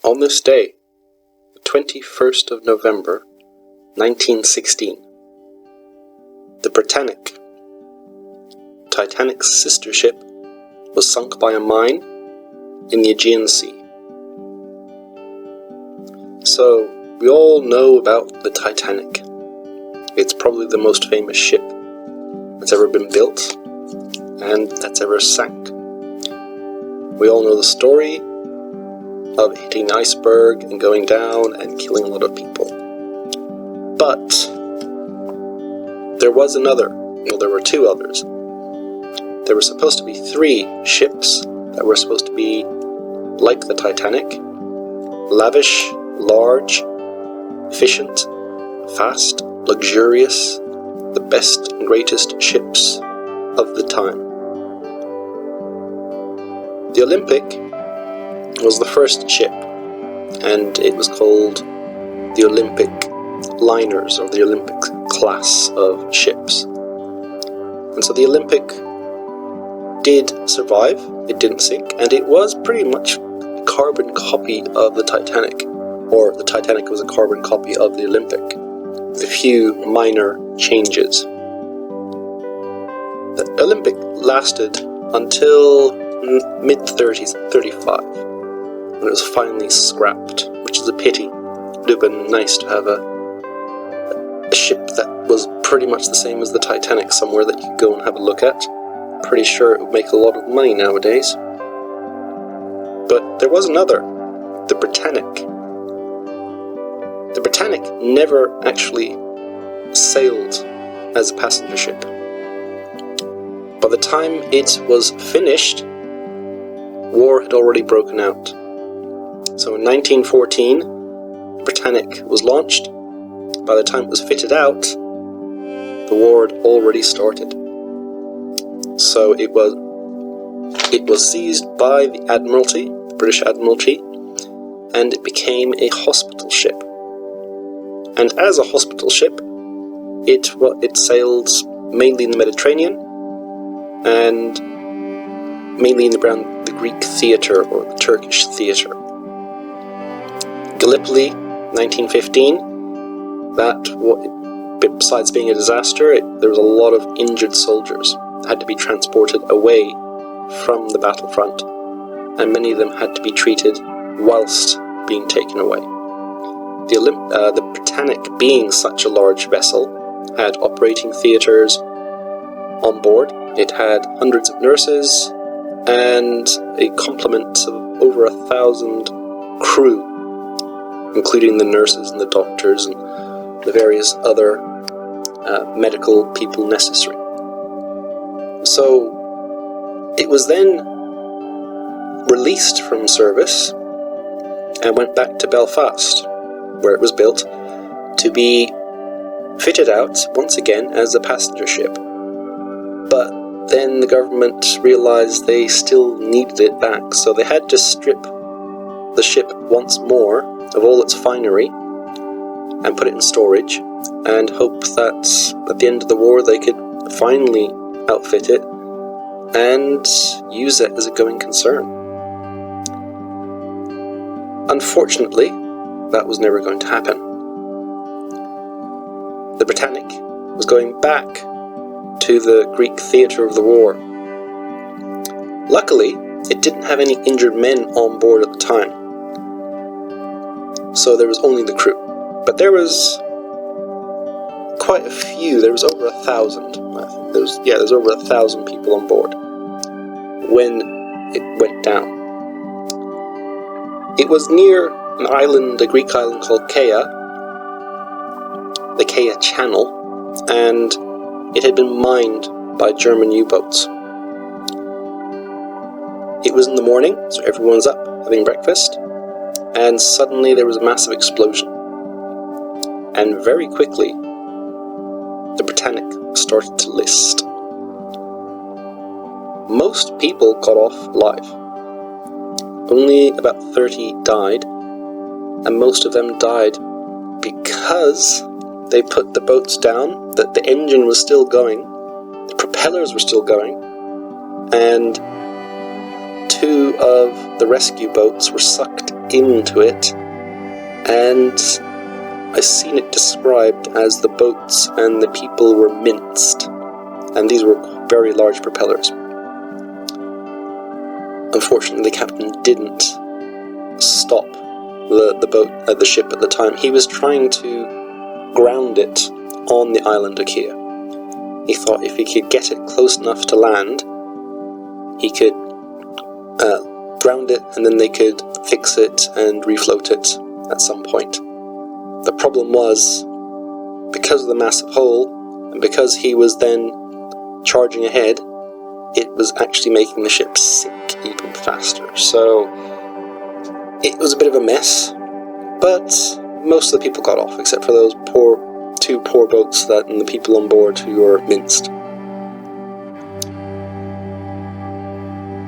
On this day, the 21st of November, 1916, the Britannic, Titanic's sister ship, was sunk by a mine in the Aegean Sea. So, we all know about the Titanic. It's probably the most famous ship that's ever been built, and that's ever sank. We all know the story of hitting an iceberg and going down and killing a lot of people. But there was another. Well, there were two others. There were supposed to be 3 ships that were supposed to be like the Titanic: lavish, large, efficient, fast, luxurious, the best and greatest ships of the time. The Olympic was the first ship, and it was called the Olympic liners, or the Olympic class of ships. And so the Olympic did survive, it didn't sink, and it was pretty much a carbon copy of the Titanic, or the Titanic was a carbon copy of the Olympic, with a few minor changes. The Olympic lasted until mid-30s, 35. When it was finally scrapped, which is a pity. It would have been nice to have a ship that was pretty much the same as the Titanic somewhere that you could go and have a look at. Pretty sure it would make a lot of money nowadays. But there was another, the Britannic. The Britannic never actually sailed as a passenger ship. By the time it was finished, war had already broken out. So in 1914, Britannic was launched. By the time it was fitted out, the war had already started. So it was seized by the Admiralty, the British Admiralty, and it became a hospital ship. And as a hospital ship, it sailed mainly in the Mediterranean and mainly around the Greek theatre or the Turkish theatre. Gallipoli, 1915, besides being a disaster, there was a lot of injured soldiers that had to be transported away from the battlefront, and many of them had to be treated whilst being taken away. The Britannic, being such a large vessel, had operating theatres on board. It had hundreds of nurses and a complement of over 1,000 crew, including the nurses and the doctors and the various other medical people necessary. So it was then released from service and went back to Belfast, where it was built to be fitted out once again as a passenger ship. But then the government realised they still needed it back, so they had to strip the ship once more of all its finery and put it in storage, and hope that at the end of the war they could finally outfit it and use it as a going concern. Unfortunately, that was never going to happen. The Britannic was going back to the Greek theatre of the war. Luckily, it didn't have any injured men on board at the time, so there was only the crew. But there was quite a few. There was over 1,000. I think there was over 1,000 people on board when it went down. It was near an island, a Greek island called Kea, the Kea Channel, and it had been mined by German U-boats. It was in the morning, so everyone's up having breakfast, and suddenly there was a massive explosion. And very quickly, the Britannic started to list. Most people got off alive. Only about 30 died, and most of them died because they put the boats down, that the engine was still going, the propellers were still going, and 2 of the rescue boats were sucked into it, and I've seen it described as the boats and the people were minced, and these were very large propellers. Unfortunately, the captain didn't stop the ship at the time. He was trying to ground it on the island Aegean. He thought if he could get it close enough to land, he could ground it, and then they could fix it and refloat it at some point. The problem was, because of the massive hole, and because he was then charging ahead, it was actually making the ship sink even faster. So it was a bit of a mess, but most of the people got off, except for those 2 poor boats and the people on board who were minced.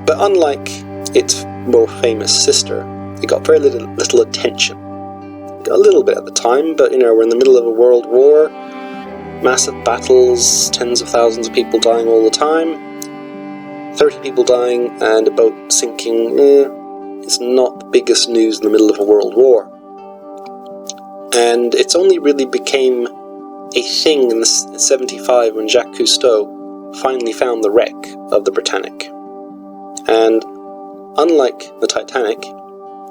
But unlike its more famous sister, it got very little attention. It got a little bit at the time, but we're in the middle of a world war, massive battles, tens of thousands of people dying all the time, 30 people dying and a boat sinking. It's not the biggest news in the middle of a world war. And it's only really became a thing in 1975 when Jacques Cousteau finally found the wreck of the Britannic. And unlike the Titanic,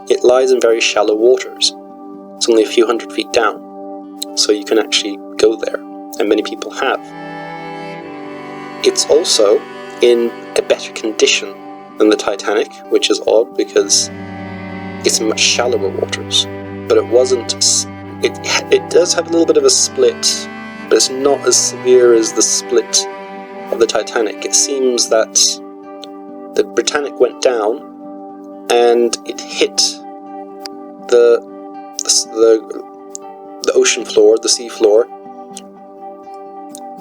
it lies in very shallow waters. It's only a few hundred feet down, so you can actually go there, and many people have. It's also in a better condition than the Titanic, which is odd because it's in much shallower waters. But it wasn't. It does have a little bit of a split, but it's not as severe as the split of the Titanic. It seems that the Britannic went down and it hit the ocean floor, the sea floor,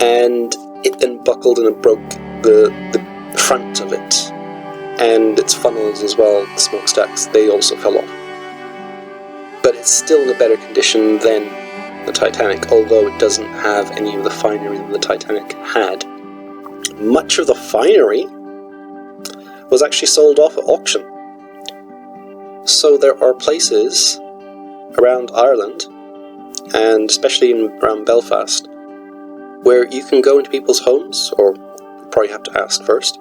and it then buckled and it broke the front of it, and its funnels as well, the smokestacks, they also fell off. But it's still in a better condition than the Titanic, although it doesn't have any of the finery that the Titanic had. Much of the finery was actually sold off at auction. So there are places around Ireland, and especially around Belfast, where you can go into people's homes, or you probably have to ask first,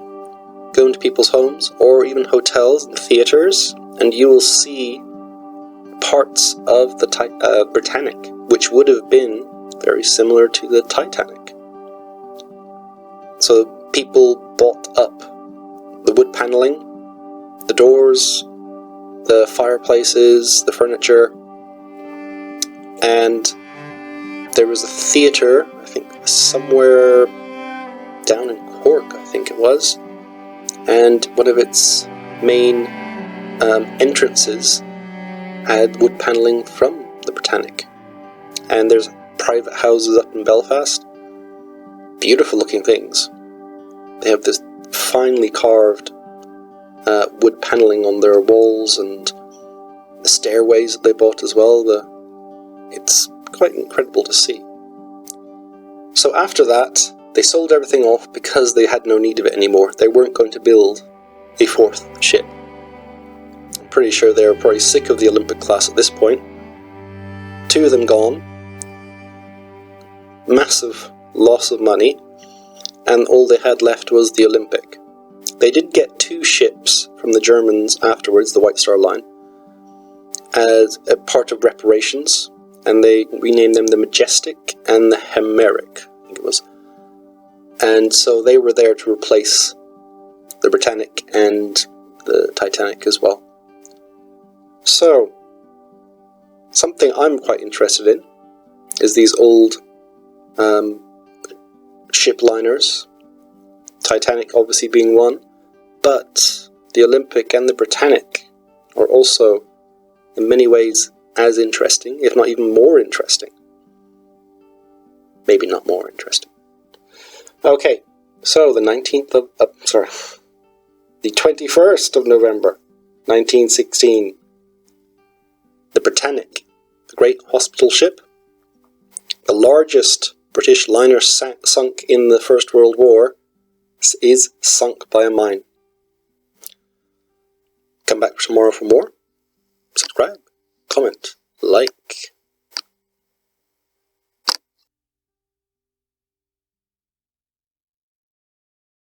go into people's homes, or even hotels and theatres, and you will see parts of the Britannic, which would have been very similar to the Titanic. So people bought up the wood panelling, the doors, the fireplaces, the furniture, and there was a theatre, I think somewhere down in Cork, I think it was, and one of its main entrances had wood panelling from the Britannic. And there's private houses up in Belfast, beautiful looking things. They have this finely carved wood panelling on their walls, and the stairways that they bought as well. It's quite incredible to see. So after that, they sold everything off because they had no need of it anymore. They weren't going to build a 4th ship. I'm pretty sure they were probably sick of the Olympic class at this point. 2 of them gone. Massive loss of money. And all they had left was the Olympic. They did get 2 ships from the Germans afterwards, the White Star Line, as a part of reparations, and they renamed them the Majestic and the Himeric, I think it was. And so they were there to replace the Britannic and the Titanic as well. So, something I'm quite interested in is these old ship liners, Titanic obviously being one, but the Olympic and the Britannic are also in many ways as interesting, if not even more interesting. Maybe not more interesting. Okay, so the 21st of November, 1916, the Britannic, the great hospital ship, the largest British liner sunk in the First World War, is sunk by a mine. back tomorrow for more. Subscribe, comment, like.